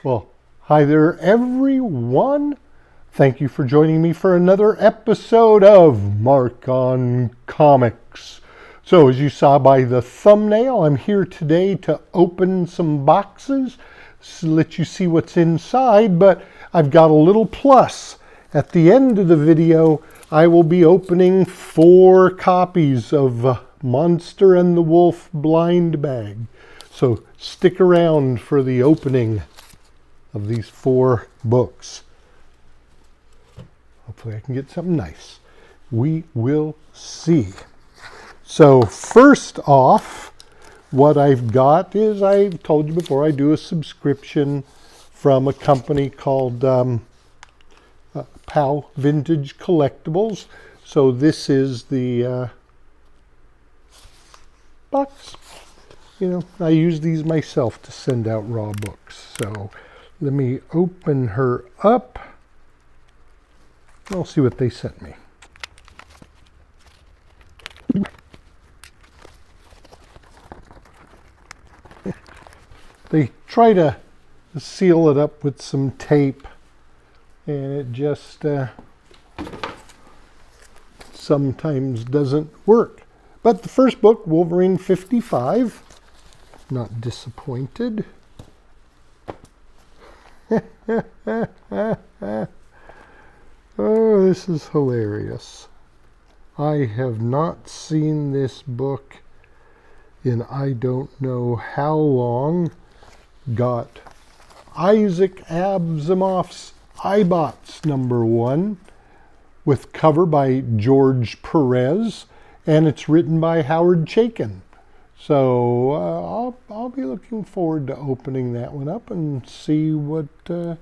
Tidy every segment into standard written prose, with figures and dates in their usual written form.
Well, hi there, everyone. Thank you for joining me for another episode of Mark on Comics. So, as you saw by the thumbnail, I'm here today to open some boxes, let you see what's inside, but I've got a little plus. At the end of the video, I will be opening 4 copies of Monster and the Wolf blind bag. So, stick around for the opening of these 4 books. Hopefully I can get something nice. We will see. So first off, what I've got is, I've told you before, I do a subscription from a company called POW Vintage Collectibles. So this is the box. You know, I use these myself to send out raw books. So let me open her up. I'll see what they sent me. They try to seal it up with some tape, and it just sometimes doesn't work. But the first book, Wolverine 55, not disappointed. Oh, this is hilarious. I have not seen this book in I don't know how long. Got Isaac Asimov's iBots #1 with cover by George Perez, and it's written by Howard Chaykin. So I'll be looking forward to opening that one up and see what it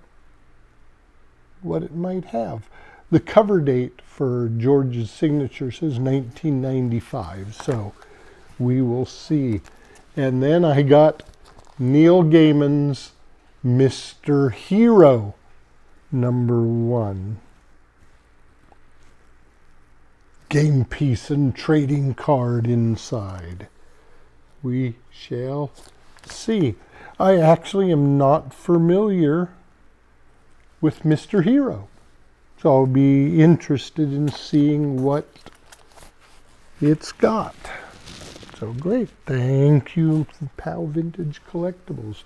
might have. The cover date for George's signature says 1995, so we will see. And then I got Neil Gaiman's Mr. Hero #1. Game piece and trading card inside. We shall see. I actually am not familiar with Mr. Hero, so I'll be interested in seeing what it's got. So great. Thank you, POW Vintage Collectibles.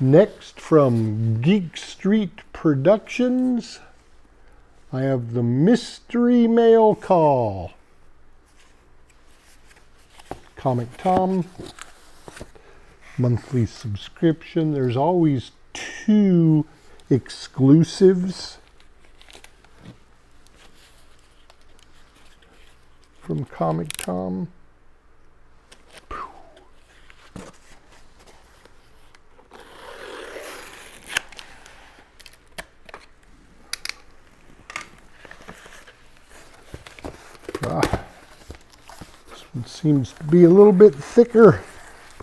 Next, from Geek Street Productions, I have the Mystery Mail Call. Comic Tom, monthly subscription. There's always 2 exclusives from Comic Tom. This one seems to be a little bit thicker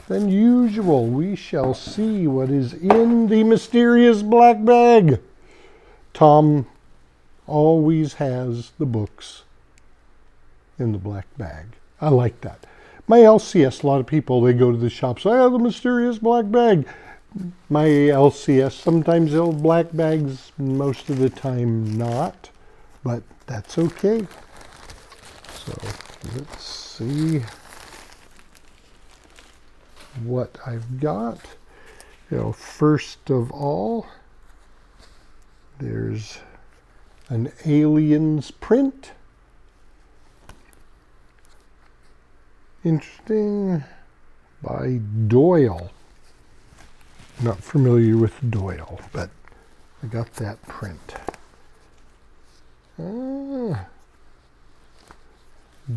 than usual. We shall see what is in the mysterious black bag. Tom always has the books in the black bag. I like that. My LCS, a lot of people, they go to the shops, I have the mysterious black bag. My LCS, sometimes they'll black bags, most of the time not, but that's okay. So let's see what I've got. You know, first of all, there's an Aliens print. Interesting. By Doyle. Not familiar with Doyle, but I got that print.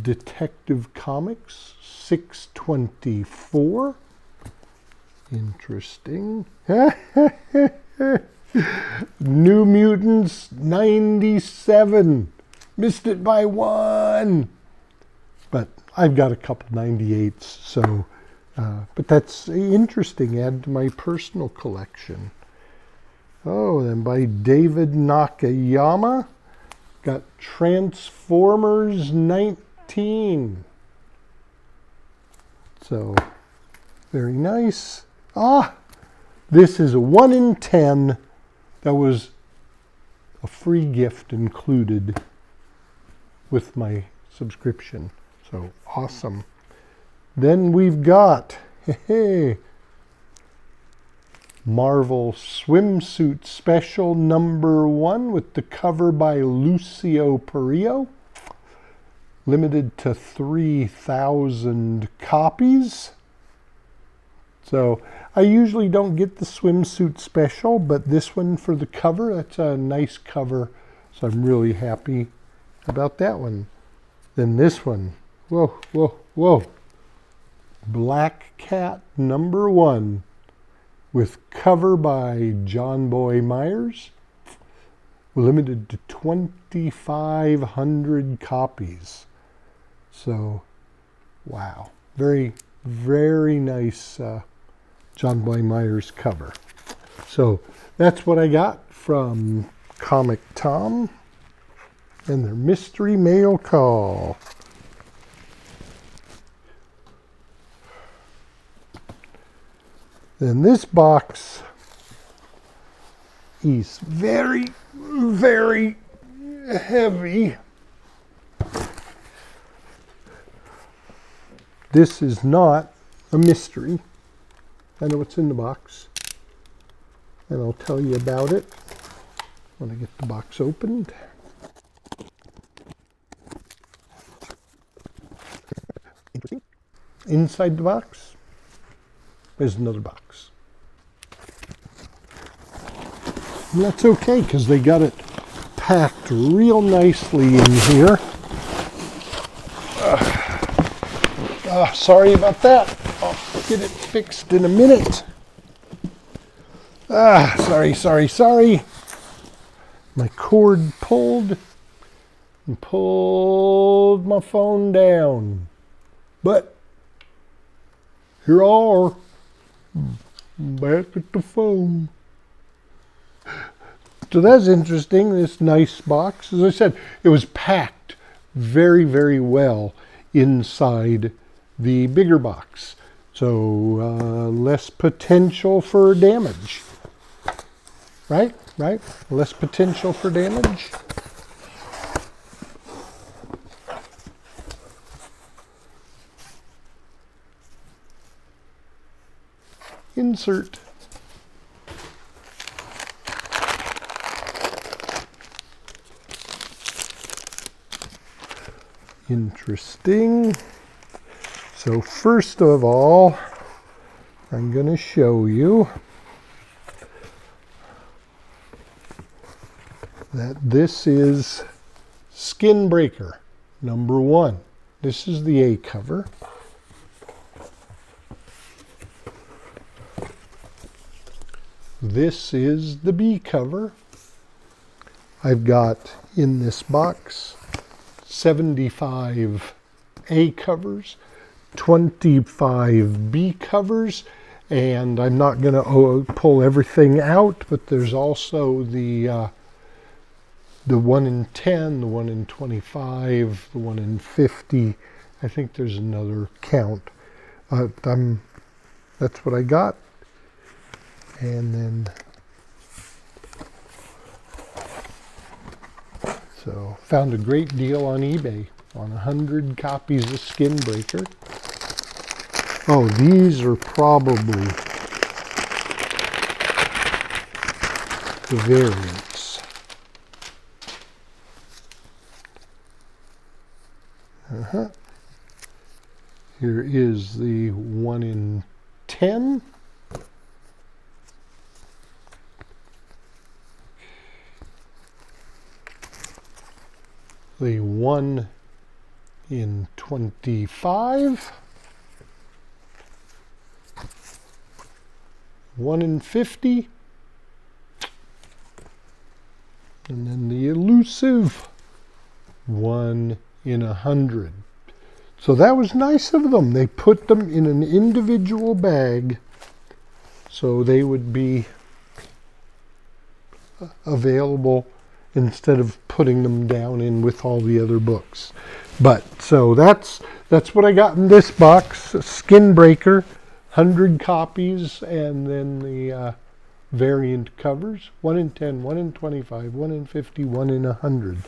Detective Comics 624. Interesting. New Mutants 97. Missed it by 1. But I've got a couple 98s, so but that's interesting. Add to my personal collection. Oh, then by David Nakayama, got Transformers 19. So very nice. This is a 1 in 10. That was a free gift included with my subscription. So awesome. Then we've got Marvel Swimsuit Special #1 with the cover by Lucio Perillo. Limited to 3,000 copies. So I usually don't get the swimsuit special, but this one for the cover, that's a nice cover. So I'm really happy about that one. Then this one, whoa, whoa, whoa. Black Cat #1 with cover by John Boy Myers. Limited to 2,500 copies. So, wow. Very, very nice John Boy Myers cover. So that's what I got from Comic Tom and their mystery mail call. Then this box is very, very heavy. This is not a mystery. I know what's in the box, and I'll tell you about it when I get the box opened. Inside the box is another box. And that's okay, because they got it packed real nicely in here. Sorry about that. I'll get it fixed in a minute. Sorry. My cord pulled and pulled my phone down. But here are back at the phone. So that's interesting, this nice box. As I said, it was packed very, very well inside the bigger box. So less potential for damage. Right? Less potential for damage. Insert. Interesting. So first of all, I'm going to show you that this is Skin Breaker #1. This is the A cover. This is the B cover. I've got in this box 75 A covers, 25 B covers, and I'm not going to pull everything out, but there's also the 1 in 10, the 1 in 25, the 1 in 50. I think there's another count. That's what I got. And then, so found a great deal on eBay on 100 copies of Skin Breaker. Oh, these are probably the variants. Here is the 1 in 10. The 1 in 25. 1 in 50. And then the elusive 1 in 100. So that was nice of them. They put them in an individual bag so they would be available instead of putting them down in with all the other books. But so that's what I got in this box. Skin Breaker 100 copies, and then the variant covers, 1 in 10, 1 in 25, 1 in 50, 1 in 100.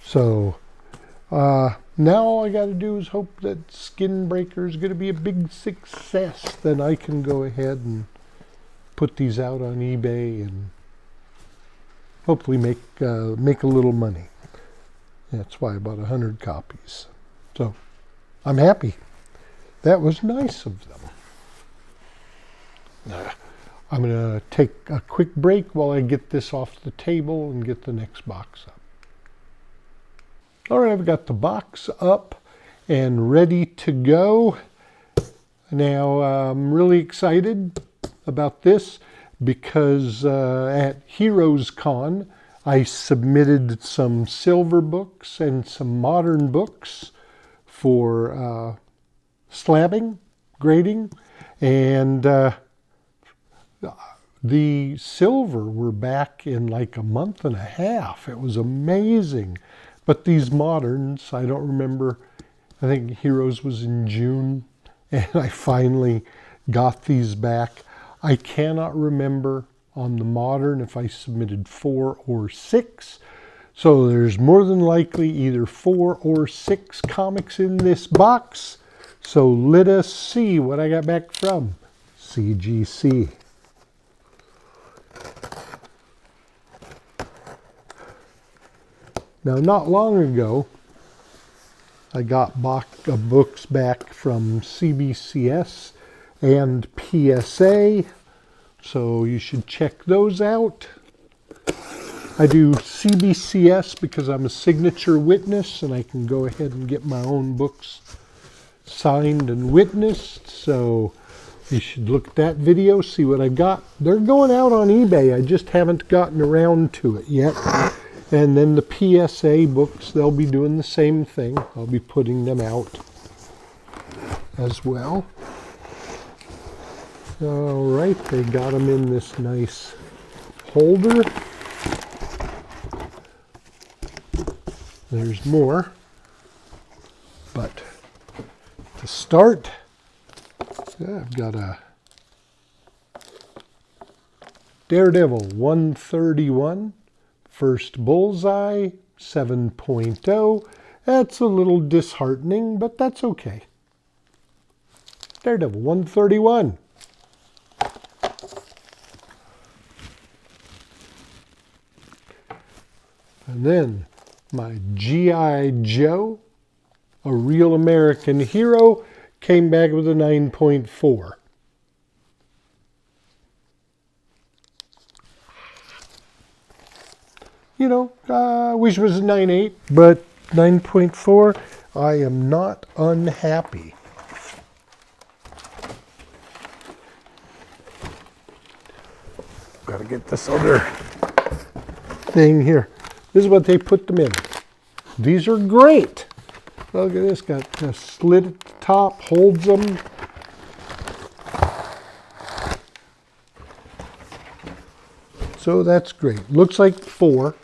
So now all I got to do is hope that Skin Breaker is going to be a big success. Then I can go ahead and put these out on eBay and hopefully make a little money. That's why I bought 100 copies. So I'm happy. That was nice of them. I'm going to take a quick break while I get this off the table and get the next box up. All right, I've got the box up and ready to go. Now, I'm really excited about this because at Heroes Con, I submitted some silver books and some modern books for slabbing, grading, and the silver were back in like a month and a half. It was amazing. But these moderns, I don't remember, I think Heroes was in June, and I finally got these back. I cannot remember on the modern if I submitted 4 or 6. So there's more than likely either 4 or 6 comics in this box. So let us see what I got back from CGC. Now, not long ago, I got books back from CBCS and PSA, so you should check those out. I do CBCS because I'm a signature witness and I can go ahead and get my own books signed and witnessed, so you should look at that video, see what I got. They're going out on eBay. I just haven't gotten around to it yet. And then the PSA books, they'll be doing the same thing. I'll be putting them out as well. All right, they got them in this nice holder. There's more. But to start, I've got a Daredevil 131. First Bullseye, 7.0. That's a little disheartening, but that's okay. Daredevil 131. And then my G.I. Joe, a Real American Hero, came back with a 9.4. You know, I wish it was a 9.8, but 9.4, I am not unhappy. Gotta get this other thing here. This is what they put them in. These are great. Look at this, got a slit at the top, holds them. So that's great. Looks like 4.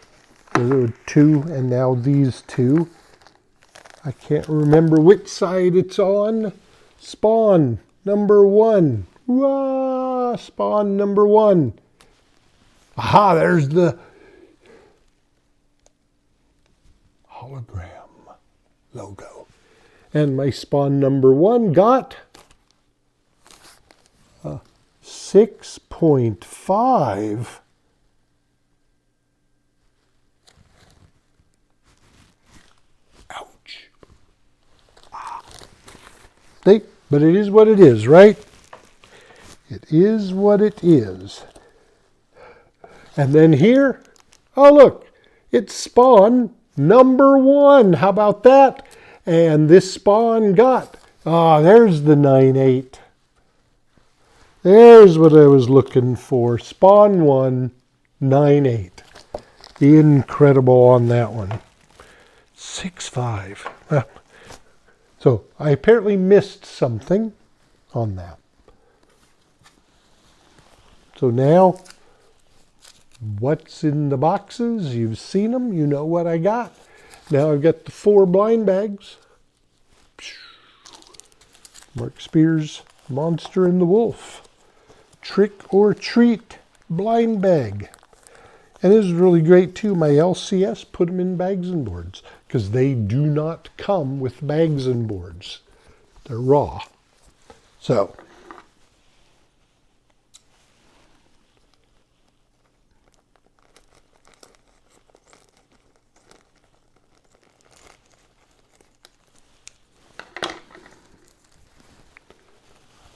There were 2 and now these 2. I can't remember which side it's on. Spawn number 1. Wah! Spawn number 1. Aha, there's the hologram logo. And my Spawn number 1 got a 6.5. But it is what it is, right? It is what it is. And then here, oh look, it's Spawn number 1. How about that? And this Spawn got, there's the 9.8. There's what I was looking for. Spawn 1, 9.8. Incredible on that one. 6.5. So I apparently missed something on that. So now, what's in the boxes? You've seen them. You know what I got. Now I've got the 4 blind bags. Mark Spears Monster and the Wolf, Trick or Treat blind bag. And this is really great too. My LCS put them in bags and boards because they do not come with bags and boards. They're raw. So,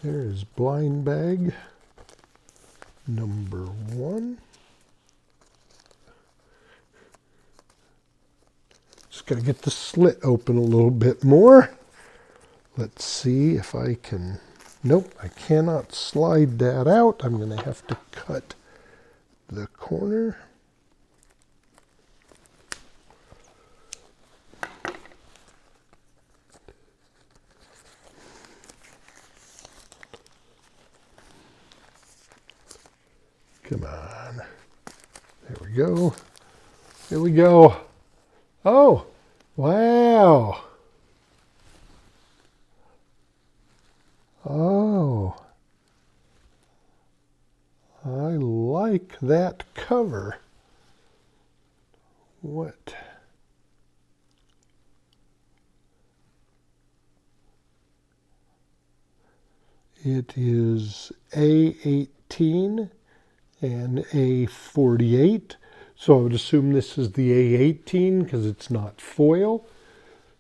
there is blind bag number 1. Just got to get the slit open a little bit more. Let's see if I can. Nope, I cannot slide that out. I'm going to have to cut the corner. Come on. There we go. There we go. Oh, wow. Oh, I like that cover. What? It is A18 and A48. So I would assume this is the A18 because it's not foil.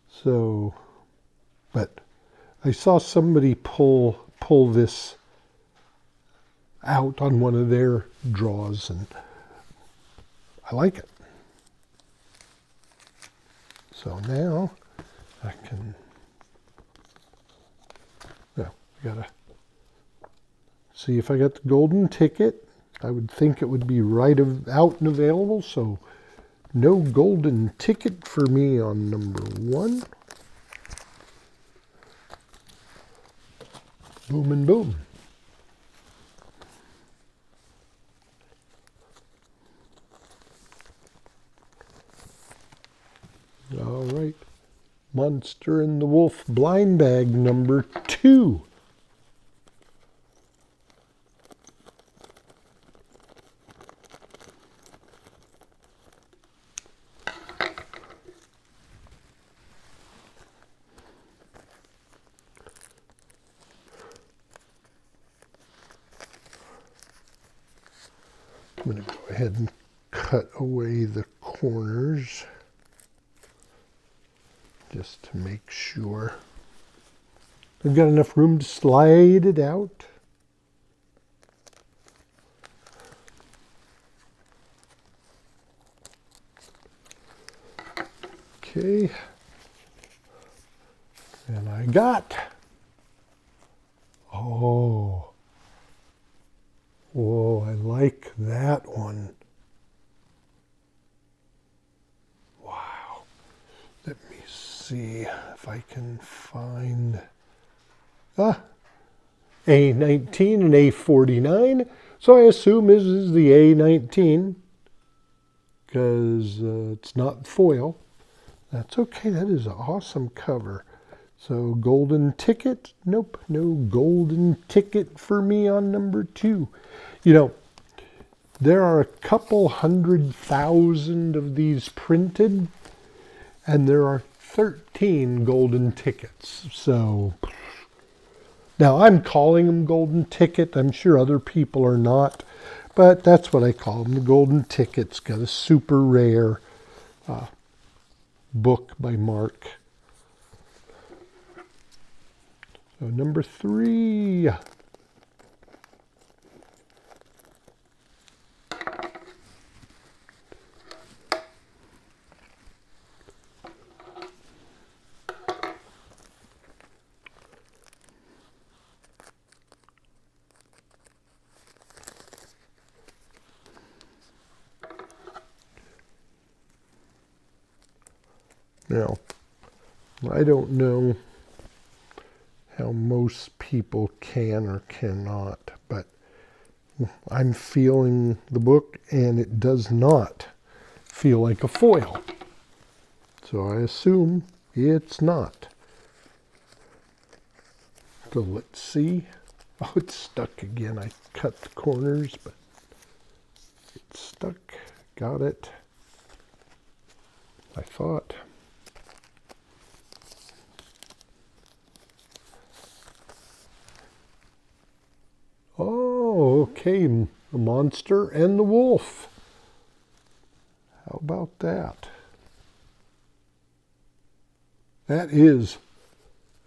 So, but I saw somebody pull this out on one of their draws, and I like it. So now I can, I gotta see if I got the golden ticket. I would think it would be out and available, so no golden ticket for me on number 1. Boom and boom. All right. Monster and the Wolf blind bag number 2. I'm going to go ahead and cut away the corners just to make sure I've got enough room to slide it out. Okay, and I got, oh, I like that one. Wow. Let me see if I can find, A19 and A49. So I assume this is the A19 because it's not foil. That's okay. That is an awesome cover. So golden ticket? Nope, no golden ticket for me on number 2. You know, there are a couple 100,000 of these printed, and there are 13 golden tickets. So now I'm calling them golden ticket. I'm sure other people are not, but that's what I call them, the golden tickets. Got a super rare book by Mark. So number 3. Now, I don't know how most people can or cannot, but I'm feeling the book and it does not feel like a foil. So I assume it's not. So let's see. Oh, it's stuck again. I cut the corners, but it's stuck. Got it. I thought. Oh, okay. The monster and the wolf. How about that? That is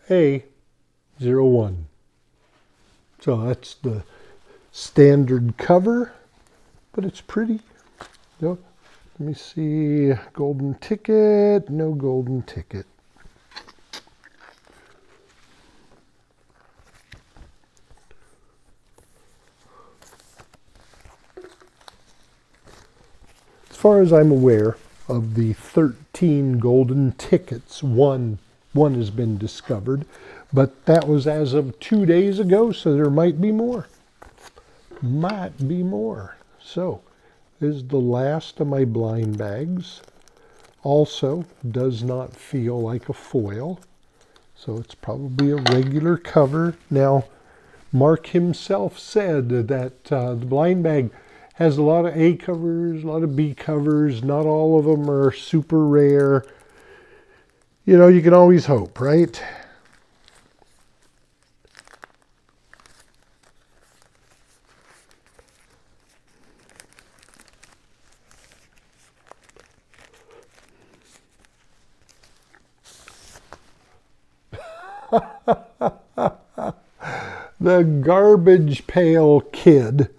A01. So that's the standard cover, but it's pretty. No, let me see. Golden ticket. No golden ticket. As far as I'm aware, of the 13 golden tickets, one has been discovered, but that was as of 2 days ago, so there might be more. Might be more. So, this is the last of my blind bags. Also, does not feel like a foil, so it's probably a regular cover. Now, Mark himself said that the blind bag has a lot of A covers, a lot of B covers. Not all of them are super rare. You know, you can always hope, right? The Garbage Pail Kid.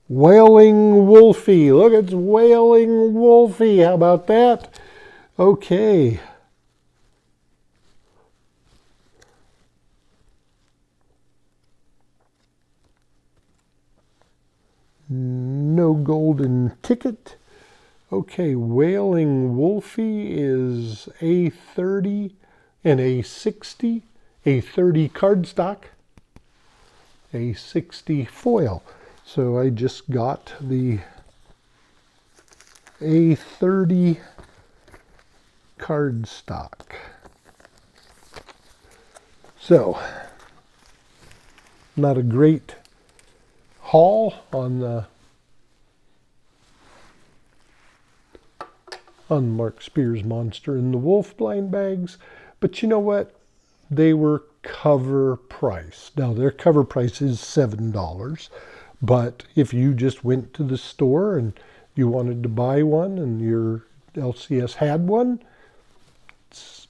Wailing Wolfie. Look, it's Wailing Wolfie. How about that? Okay. No golden ticket. Okay, Wailing Wolfie is A30 and A60. A30 cardstock. A60 foil. So I just got the A30 cardstock. So, not a great haul on Mark Spears Monster and the Wolf blind bags, but you know what? They were cover price. Now their cover price is $7, but if you just went to the store and you wanted to buy one and your LCS had one, it's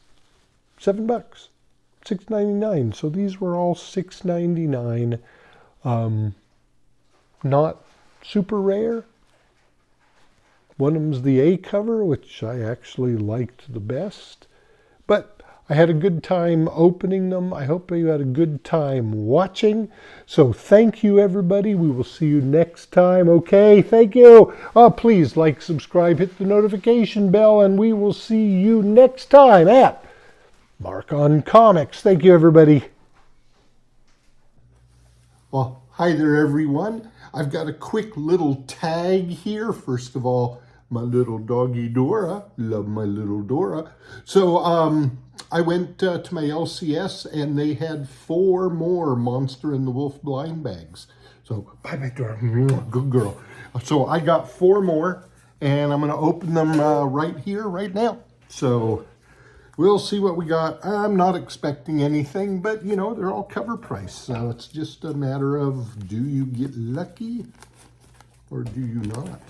$7, $6.99. So these were all $6.99. Not super rare. One of them's the A cover, which I actually liked the best. But I had a good time opening them. I hope you had a good time watching. So thank you, everybody. We will see you next time. Okay, thank you. Please like, subscribe, hit the notification bell, and we will see you next time at Mark on Comics. Thank you, everybody. Well, hi there, everyone. I've got a quick little tag here. First of all, my little doggy Dora. Love my little Dora. So I went to my LCS and they had 4 more Monster and the Wolf blind bags. So bye-bye, Dora. Good girl. So I got 4 more and I'm going to open them right here, right now. So we'll see what we got. I'm not expecting anything, but you know, they're all cover price. So it's just a matter of, do you get lucky or do you not?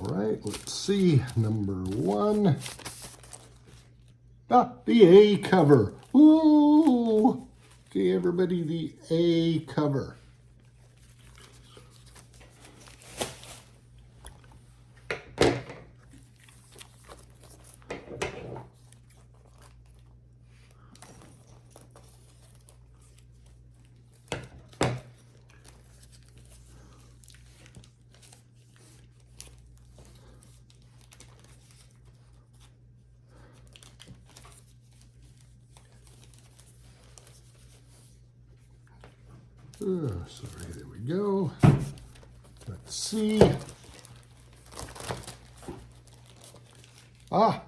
All right, let's see. Number 1. The A cover. Ooh! Okay, everybody, the A cover. Sorry, there we go. Let's see. Ah!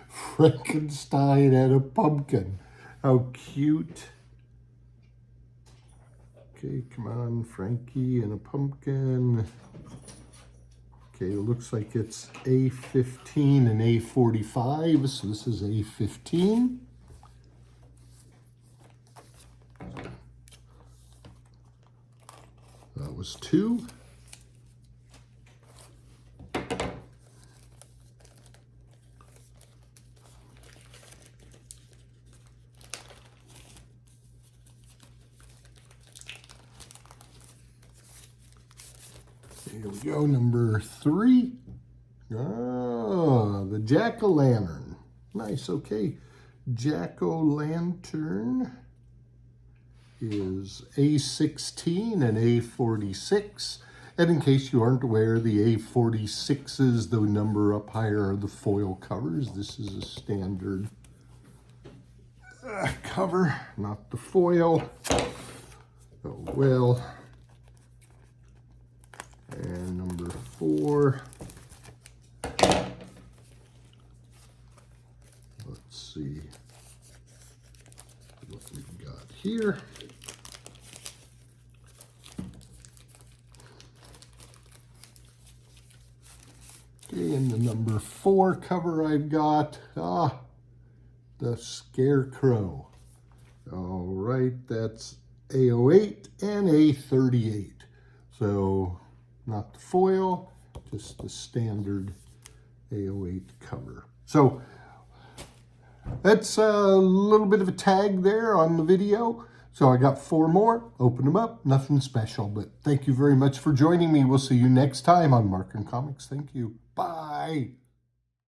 Frankenstein and a pumpkin. How cute. Okay, come on, Frankie and a pumpkin. Okay, it looks like it's A15 and A45, so this is A15. That was 2. Here we go, number 3. Ah, the jack-o'-lantern. Nice, okay. Jack-o'-lantern is A16 and A46. And in case you aren't aware, the A46s, the number up higher, are the foil covers. This is a standard cover, not the foil. Oh well. And number 4. Let's see what we've got here. Okay, and the number 4 cover I've got, the Scarecrow. All right, that's A08 and A38. So not the foil, just the standard A08 cover. So that's a little bit of a tag there on the video. So I got 4 more, open them up, nothing special, but thank you very much for joining me. We'll see you next time on Mark and Comics. Thank you. Bye.